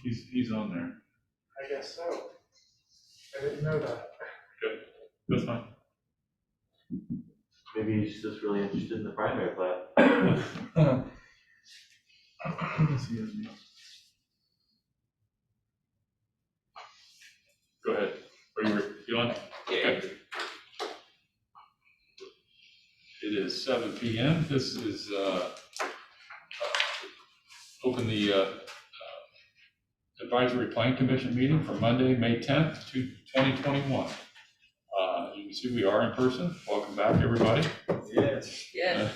He's on there. I guess so. I didn't know that. Good. That's fine. Maybe he's just really interested in the primary plat. Go ahead. You on? Okay. It is 7 p.m. This is open the Advisory Plan Commission meeting for Monday, May 10th, 2021. You can see we are in person. Welcome back, everybody. Yes. Yes.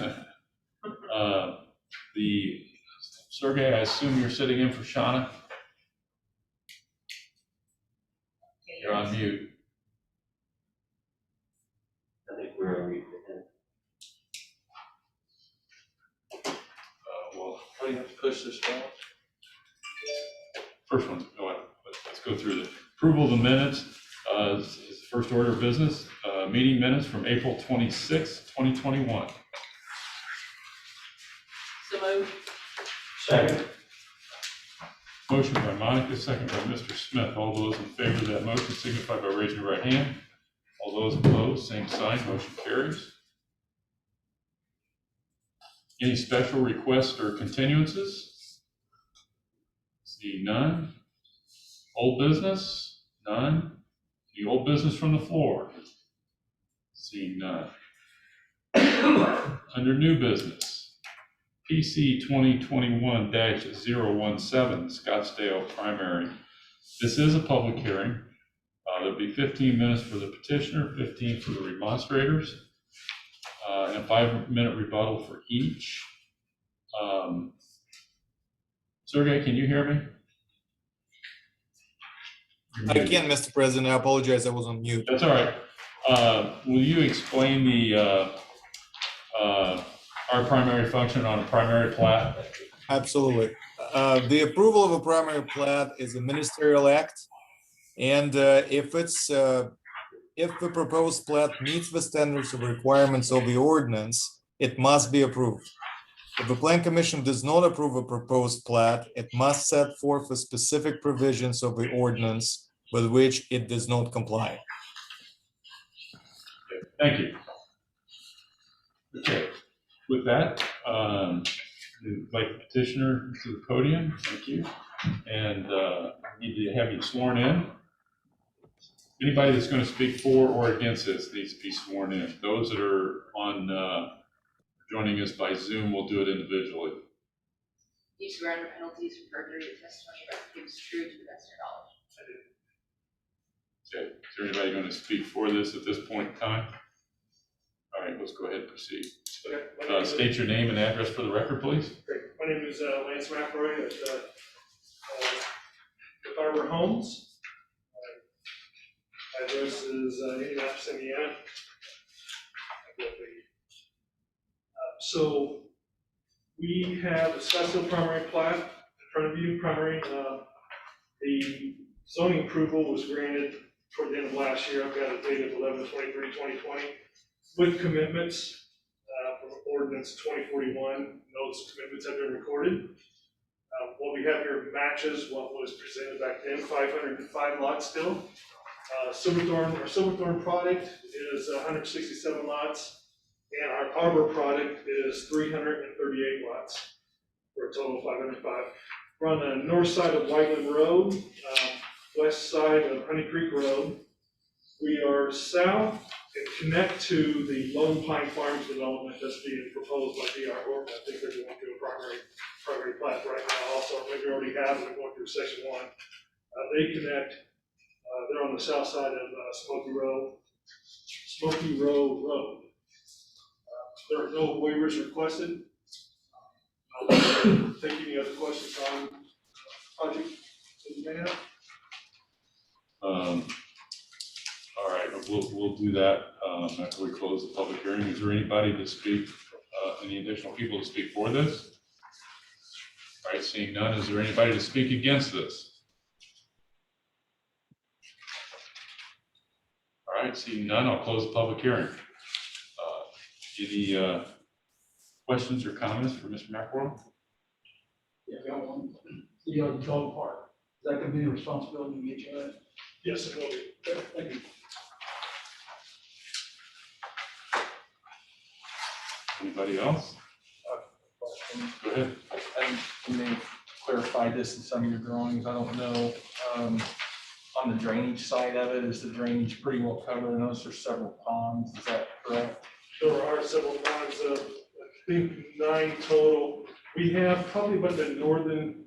The Sergey, I assume you're sitting in for Shauna. You're on mute. I think we're on mute. Well, how do you have to push this down? First one, go ahead. Let's go through the approval of the minutes. Is the first order of business. Meeting minutes from April 26, 2021. So moved. Second. Motion by Monica, second by Mr. Smith. All those in favor of that motion signify by raising your right hand. All those opposed, same sign. Motion carries. Any special requests or continuances? See none. Old business? None. Any old business from the floor? See none. Under new business, PC 2021-017 Scottsdale Primary. This is a public hearing. There'll be 15 minutes for the petitioner, 15 for the remonstrators, and a 5-minute rebuttal for each. Sergey, can you hear me? I can, Mr. President. I apologize. I was on mute. That's all right. Will you explain the our primary function on a primary plat? Absolutely. The approval of a primary plat is a ministerial act, and if the proposed plat meets the standards of requirements of the ordinance, it must be approved. If the Plan Commission does not approve a proposed plat, it must set forth the specific provisions of the ordinance with which it does not comply. Thank you. Okay, with that, invite the petitioner to the podium. Thank you. And need to have you sworn in. Anybody that's going to speak for or against this needs to be sworn in. Those that are on joining us by Zoom will do it individually. You swear under penalties for perjury the testimony about gives true to the best of your knowledge. Okay, is there anybody going to speak for this at this point in time? All right, let's go ahead and proceed. Okay, State your name and address for the record, please. Great. My name is Lance McElroy at Arbor Homes. Address is Indianapolis, Indiana. So we have a Scottsdale primary plat in front of you. The zoning approval was granted toward the end of last year. I've got a date of 11/23/2020 with commitments from ordinance 2041. Those commitments have been recorded. What we have here matches what was presented back then. 505 lots still. Our Silverthorne product is 167 lots, and our Arbor product is 338 lots, for a total of 505. We're on the north side of Whiteland Road, west side of Honey Creek Road. We are south and connect to the Lone Pine Farms development that's being proposed by DR Horton. I think they're going through a primary plat right now also. Maybe already have, they're going through section 1. They connect. They're on the south side of Smoky Row Road. There are no waivers requested. Take any other questions on the project that you may have? All right, we'll do that after we close the public hearing. Is there anybody to speak, any additional people to speak for this? All right, seeing none, is there anybody to speak against this? All right, seeing none, I'll close the public hearing. Any questions or comments for Mr. McElroy? Yeah, I got one. The dog park. that gonna be the responsibility to get you that? Yes, it will be. Thank you. Anybody else? Go ahead. And you may clarify this in some of your drawings, I don't know. On the drainage side of it, is the drainage pretty well covered? I notice there's several ponds, is that correct? There are several ponds, I think 9 total. We have probably about the northern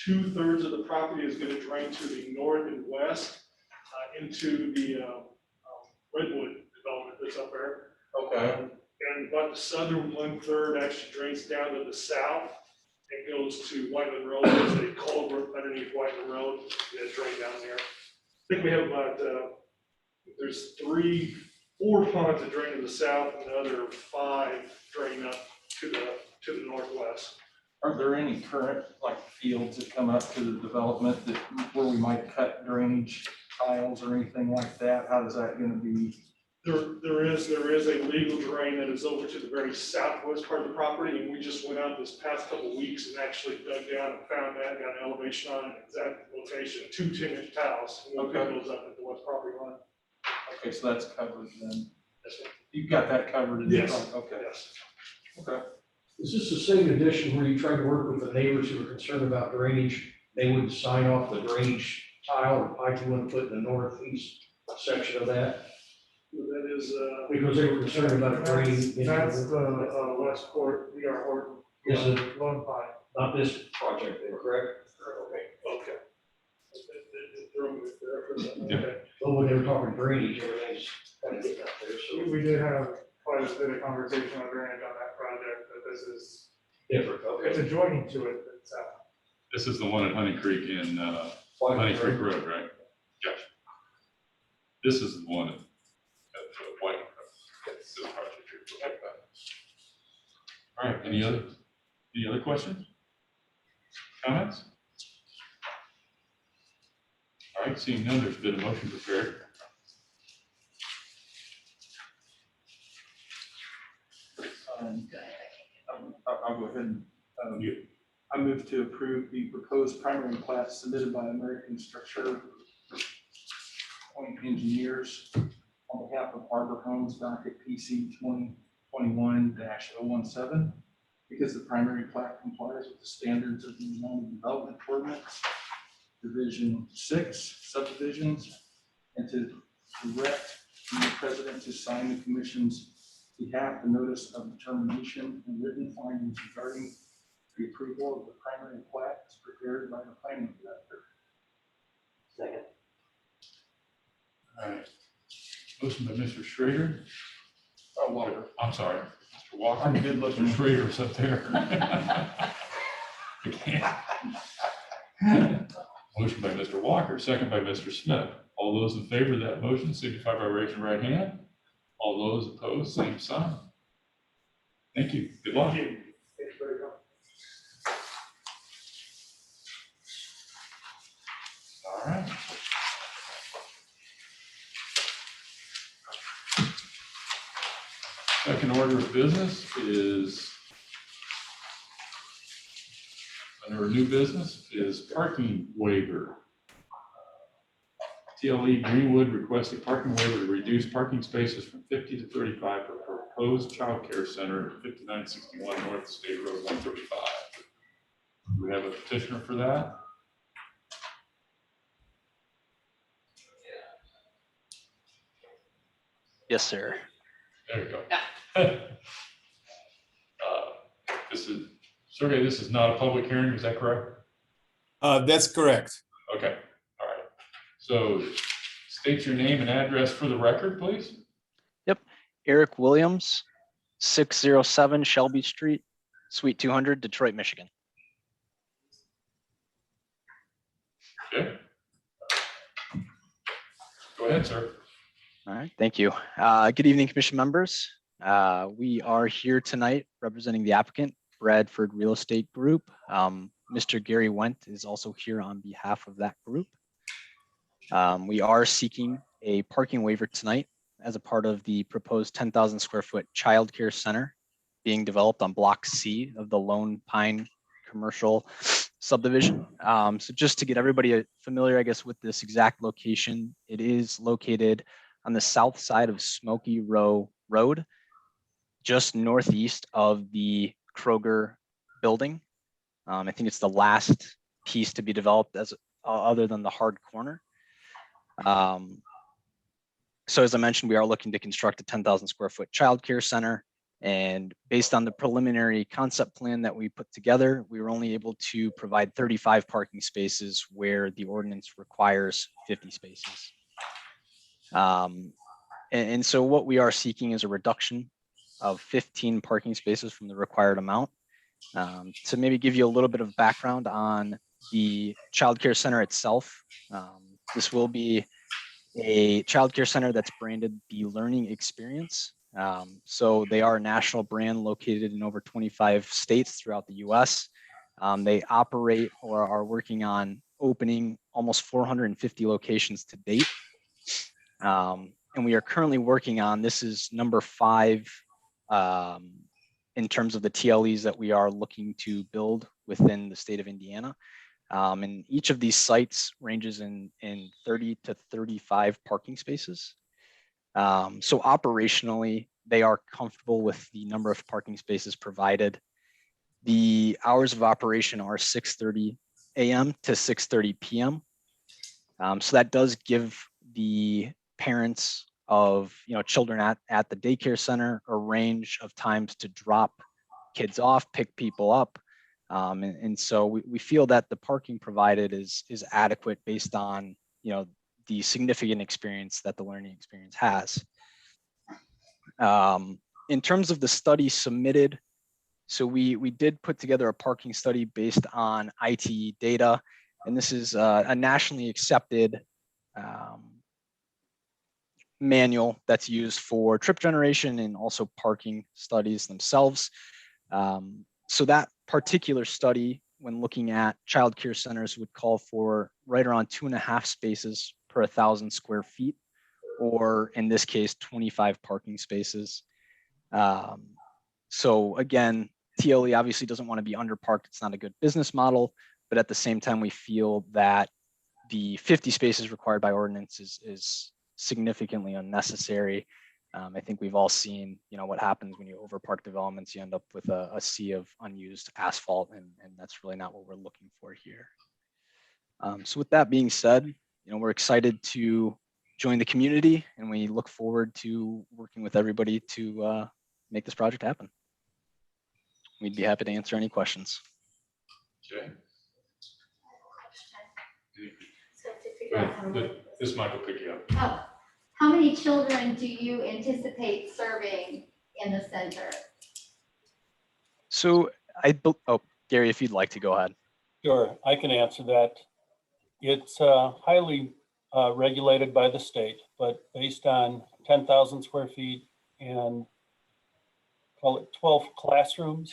2/3 of the property is going to drain to the north and west into the Redwood development that's up there. Okay. And about the southern 1/3 actually drains down to the south and goes to Whiteland Road. There's a culvert underneath Whiteland Road that drains down there. I think we have about, there's 4 ponds that drain to the south and the other 5 drain up to the northwest. Are there any current, like, fields that come up to the development that, where we might cut drainage tiles or anything like that? How is that gonna be? There is a legal drain that is over to the very southwest part of the property, and we just went out this past couple of weeks and actually dug down and found that, got an elevation on it, exact location, 2 10-inch tiles, and we'll pick Okay. those up at the west property line. Okay, so that's covered then. That's what- You've got that covered in the Yes. front? Okay, Yes. okay. Is this the same addition where you tried to work with the neighbors who were concerned about drainage? They would sign off the drainage tile or pipe you want to put in the northeast section of that? That is, Because they were concerned about draining. that's the west court, VR Horton. This is Lone Pine. not this project, then, correct? Okay. Okay. Yeah. Okay. But when they were talking drainage, everything's kind of getting out there, so We did have quite a bit of conversation on drainage on that project, but this is, different, it's okay. adjoining to it, it's, This is the one at Honey Creek in Honey Creek Road, right? Gotcha. This is the one at White. This project here. All right, any other questions? Comments? All right, seeing none, there's been a motion prepared. I'll go ahead and, You- I move to approve the proposed primary plat submitted by American Structurepoint Engineers on behalf of Harbor Homes docket PC 2021-017, because the primary plat complies with the standards of the zoning development ordinance, Division 6 subdivisions, and to direct the president to sign the commission's behalf the notice of determination and written findings regarding the approval of the primary plat as prepared by the planning director. Second. All right. Motion by Mr. Schrader. Oh, Walker. I'm sorry, Mr. Walker. I'm good looking. Mr. Schrader's up there. I can't. Motion by Mr. Walker, second by Mr. Smith. All those in favor of that motion signify by raising your right hand. All those opposed, same sign. Thank you. Good luck. thank you. Thank you very much. All right. Second order of business is, under a new business, is parking waiver. TLE Greenwood requested parking waiver to reduce parking spaces from 50 to 35 for proposed childcare center at 5961 North State Road 135. Do we have a petitioner for that? Yes, sir. There you go. This is, Sergey, this is not a public hearing, is that correct? That's correct. Okay, all right. So state your name and address for the record, please. Eric Williams, 607 Shelby Street, Suite 200, Detroit, Michigan. Okay. Go ahead, sir. All right, thank you. Good evening, commission members. We are here tonight representing the applicant, Bradford Real Estate Group. Mr. Gary Wendt is also here on behalf of that group. We are seeking a parking waiver tonight as a part of the proposed 10,000 square foot childcare center being developed on Block C of the Lone Pine Commercial subdivision. So just to get everybody familiar, I guess, with this exact location, it is located on the south side of Smoky Row Road, just northeast of the Kroger building. I think it's the last piece to be developed as other than the hard corner. So as I mentioned, we are looking to construct a 10,000 square foot childcare center. And based on the preliminary concept plan that we put together, we were only able to provide 35 parking spaces where the ordinance requires 50 spaces. And so what we are seeking is a reduction of 15 parking spaces from the required amount. To maybe give you a little bit of background on the childcare center itself, this will be a childcare center that's branded the Learning Experience. So they are a national brand located in over 25 states throughout the US. They operate or are working on opening almost 450 locations to date. And we are currently working on, this is number 5 in terms of the TLEs that we are looking to build within the state of Indiana. And each of these sites ranges in 30 to 35 parking spaces. So operationally, they are comfortable with the number of parking spaces provided. The hours of operation are 6:30 a.m. to 6:30 p.m. So that does give the parents of children at the daycare center a range of times to drop kids off, pick people up. And so we feel that the parking provided is adequate based on the significant experience that the Learning Experience has. In terms of the study submitted, so we did put together a parking study based on ITE data, and this is a nationally accepted manual that's used for trip generation and also parking studies themselves. So that particular study, when looking at childcare centers, would call for right around 2.5 spaces per 1,000 square feet, or in this case, 25 parking spaces. So again, TLE obviously doesn't want to be underparked. It's not a good business model, but at the same time, we feel that the 50 spaces required by ordinance is significantly unnecessary. I think we've all seen, what happens when you overpark developments. You end up with a sea of unused asphalt, and that's really not what we're looking for here. So with that being said, we're excited to join the community, and we look forward to working with everybody to make this project happen. We'd be happy to answer any questions. Okay. So to figure out how to work This mic will pick you up. Oh, how many children do you anticipate serving in the center? So Gary, if you'd like to go ahead. Sure, I can answer that. It's highly regulated by the state, but based on 10,000 square feet and call it 12 classrooms,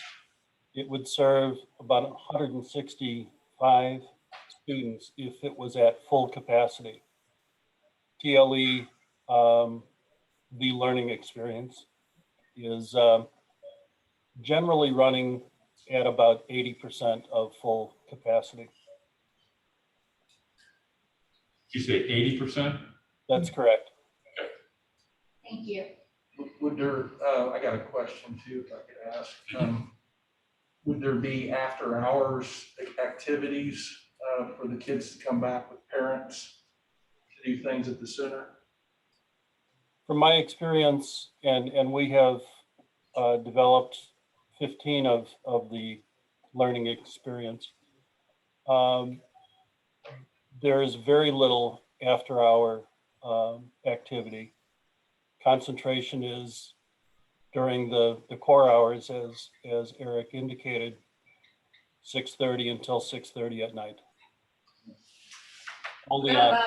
it would serve about 165 students if it was at full capacity. TLE, the Learning Experience, is generally running at about 80% of full capacity. You say 80%? That's correct. Thank you. Would there, I got a question too, if I could ask. Would there be after hours activities for the kids to come back with parents to do things at the center? From my experience, and we have developed 15 of the Learning Experience, there is very little after hour activity. Concentration is during the core hours, as Eric indicated, 6:30 until 6:30 at night. Only on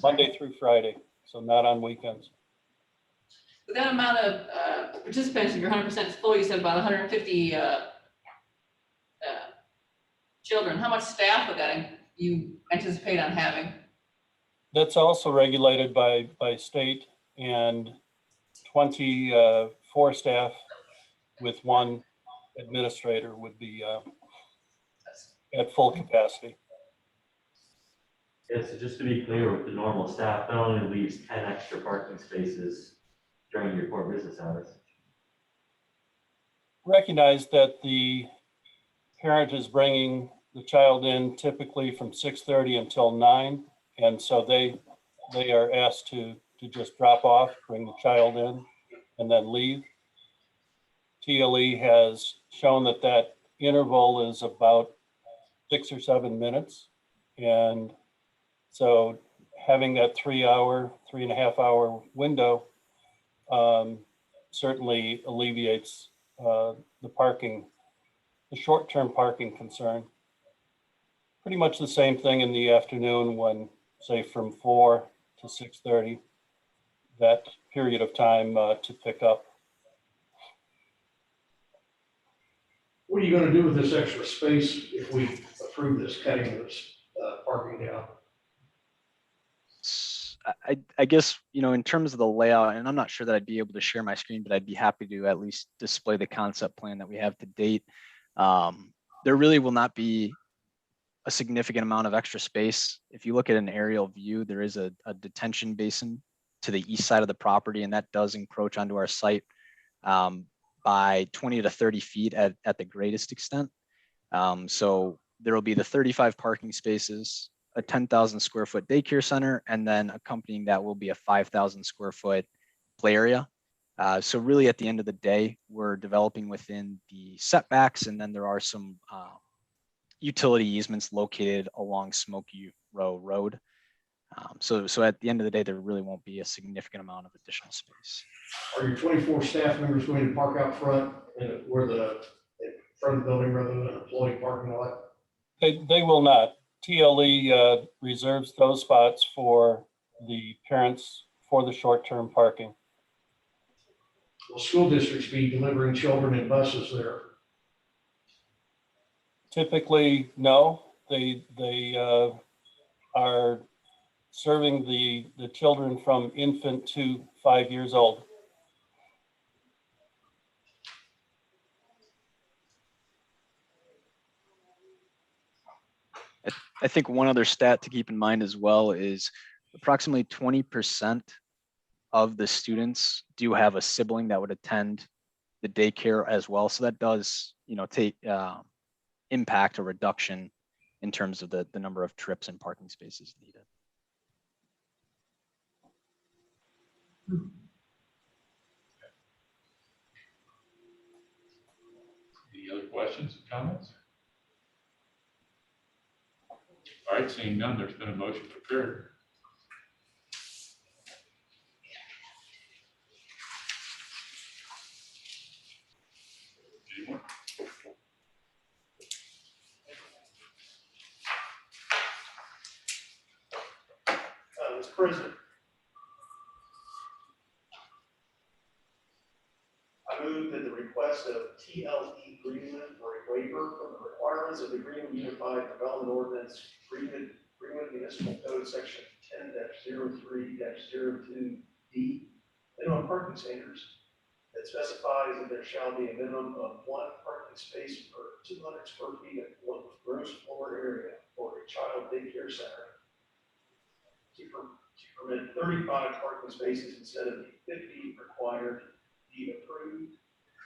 Monday through Friday, so not on weekends. With that amount of participants, you're 100% full, you said about 150 children. How much staff would that you anticipate on having? That's also regulated by state, and 24 staff with 1 administrator would be at full capacity. Yeah, so just to be clear, with the normal staff, that only leaves 10 extra parking spaces during your core business hours. Recognize that the parent is bringing the child in typically from 6:30 until 9. And so they are asked to just drop off, bring the child in, and then leave. TLE has shown that that interval is about 6 or 7 minutes. And so having that 3.5 hour window certainly alleviates the short-term parking concern. Pretty much the same thing in the afternoon when, say, from 4 to 6:30, that period of time to pick up. What are you gonna do with this extra space if we approve this cutting of this parking down? I guess, in terms of the layout, and I'm not sure that I'd be able to share my screen, but I'd be happy to at least display the concept plan that we have to date. There really will not be a significant amount of extra space. If you look at an aerial view, there is a detention basin to the east side of the property, and that does encroach onto our site by 20 to 30 feet at the greatest extent. So there will be the 35 parking spaces, a 10,000 square foot daycare center, and then accompanying that will be a 5,000 square foot play area. So really at the end of the day, we're developing within the setbacks, and then there are some utility easements located along Smoky Row Road. So at the end of the day, there really won't be a significant amount of additional space. Are your 24 staff members going to park out front in front of the building rather than an employee parking lot? They will not. TLE reserves those spots for the parents for the short-term parking. Will school districts be delivering children in buses there? Typically, no. They are serving the children from infant to 5 years old. I think one other stat to keep in mind as well is approximately 20% of the students do have a sibling that would attend the daycare as well. So that does, take impact a reduction in terms of the number of trips and parking spaces needed. Any other questions or comments? All right, seeing none, there's been a motion prepared. Anyone? Mr. President. I move that the request of TLE Greenwood for a waiver from the requirements of the Greenwood Unified Development Ordinance, Greenwood Municipal Code Section 10-03-02D, minimum parking standards that specifies that there shall be a minimum of 1 parking space per 200 square feet of gross floor area for a child daycare center to permit 35 parking spaces instead of the 50 required be approved,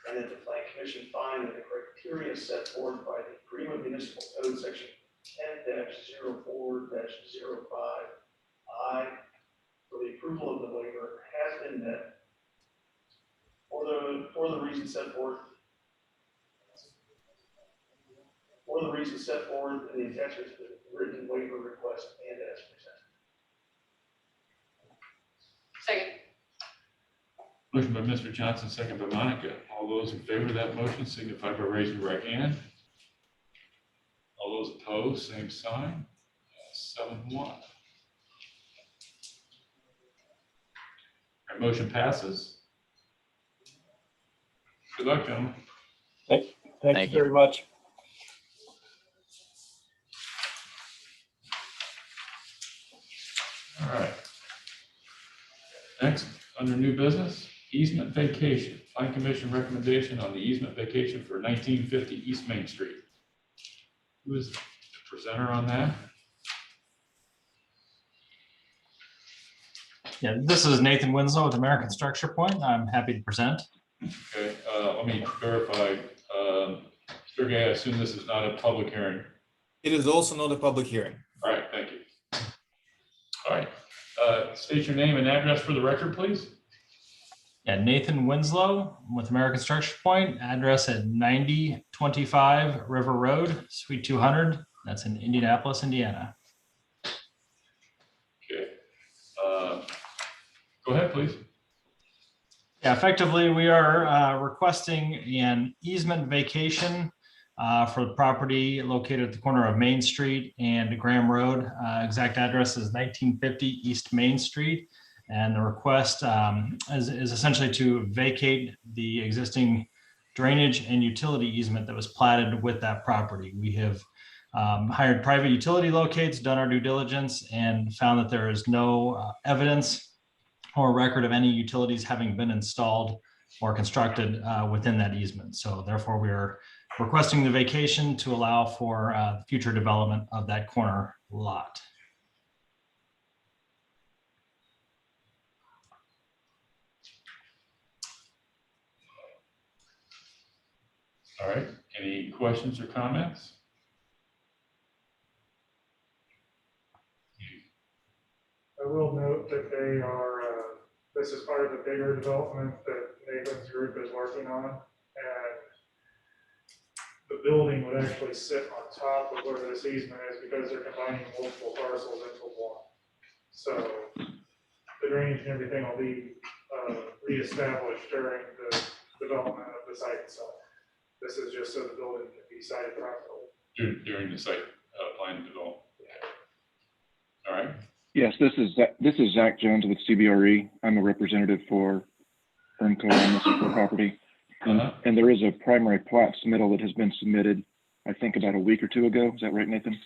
and that the Plan Commission find that the criteria set forth by the Greenwood Municipal Code Section 10-04-05I for the approval of the waiver has been met for the reasons set forth. For the reasons set forth in the attachments to the written waiver request and as presented. Second. Motion by Mr. Johnson, second by Monica. All those in favor of that motion signify by raising your right hand. All those opposed, same sign. 7-1. Our motion passes. Good luck, gentlemen. Thank Thank you you. very much. All right. Next, under new business, easement vacation. Plan Commission recommendation on the easement vacation for 1950 East Main Street. Who is presenter on that? Yeah, this is Nathan Winslow with American Structurepoint. I'm happy to present. Okay, let me verify. Sergey, I assume this is not a public hearing. It is also not a public hearing. All right, thank you. All right, state your name and address for the record, please. Yeah, Nathan Winslow with American Structurepoint, address at 9025 River Road, Suite 200. That's in Indianapolis, Indiana. Okay, go ahead, please. Yeah, effectively, we are requesting an easement vacation for the property located at the corner of Main Street and Graham Road. Exact address is 1950 East Main Street. And the request is essentially to vacate the existing drainage and utility easement that was platted with that property. We have hired private utility locates, done our due diligence, and found that there is no evidence or record of any utilities having been installed or constructed within that easement. So therefore, we are requesting the vacation to allow for future development of that corner lot. All right, any questions or comments? I will note that they are, this is part of the bigger development that Nathan's group is working on. And the building would actually sit on top of where this easement is because they're combining multiple parcels into one. So the drainage and everything will be reestablished during the development of the site itself. This is just so the building can be sited properly. During the site plan development. All right. Yes, this is Zach Jones with CBRE. I'm a representative for Ermco on this property. And there is a primary plat submittal that has been submitted, I think about a week or two ago. Is that right, Nathan?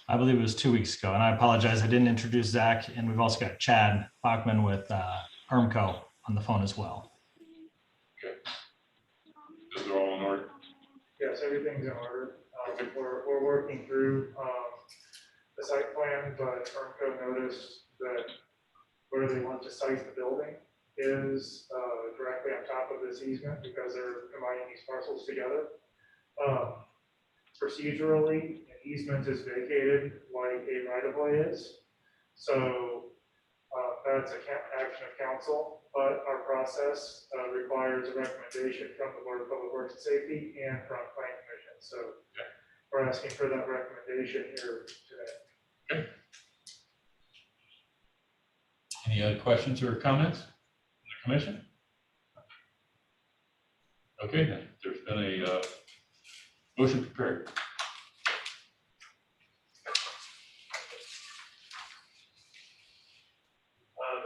I believe it was 2 weeks ago, and I apologize, I didn't introduce Zach, and we've also got Chad Bachman with Ermco on the phone as well. Okay. Those are all in order? Yes, everything's in order. We're working through the site plan, but Ermco noticed that where they want to site the building is directly on top of this easement because they're combining these parcels together. Procedurally, an easement is vacated like a right-of-way is. So that's an action of council, but our process requires a recommendation from the Board of Public Works and Safety and from Planning Commission. So we're asking for that recommendation here today. Okay. Any other questions or comments from the commission? Okay, then there's been a motion prepared.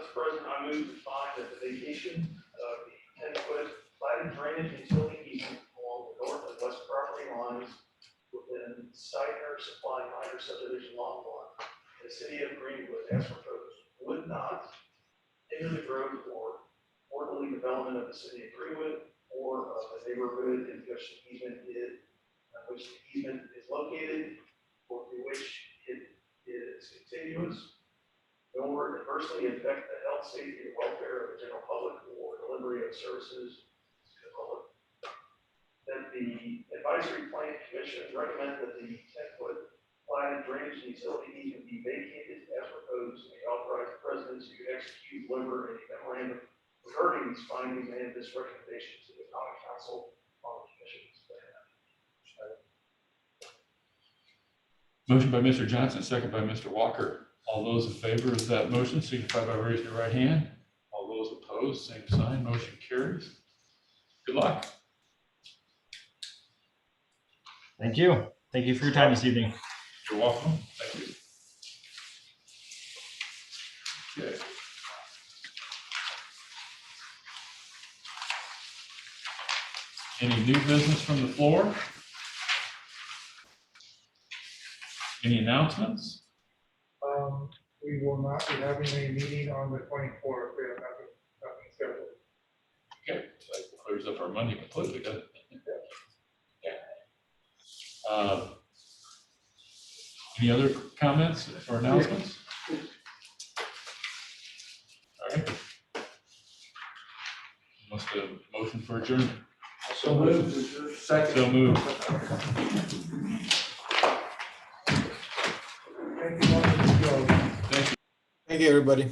Mr. President, I move to find that the vacation of the 10-foot platted drainage utility easement along the north and west property lines within Steiner Supply Minor Subdivision Lot 1, in the city of Greenwood, as proposed, would not hinder the growth or orderly development of the city of Greenwood or of the neighborhood in which the easement is located or to which it is contiguous, nor adversely affect the health, safety, and welfare of the general public or delivery of services to the public. That the advisory plan commission recommend that the 10-foot platted drainage and utility easement be vacated as proposed and authorize the president to execute, deliver a memorandum regarding these findings and this recommendation to the common council on the commission's behalf. Motion by Mr. Johnson, second by Mr. Walker. All those in favor of that motion signify by raising your right hand. All those opposed, same sign. Motion carries. Good luck. Thank you. Thank you for your time this evening. You're welcome. Thank you. Okay. Any new business from the floor? Any announcements? We will not be having a meeting on the 24th. We have nothing scheduled. Okay, so that clears up our Monday completely, doesn't it? Yeah. Any other comments or announcements? All right. Must have a motion for adjournment. So moved. Second. So moved. Thank you. Thank you, everybody.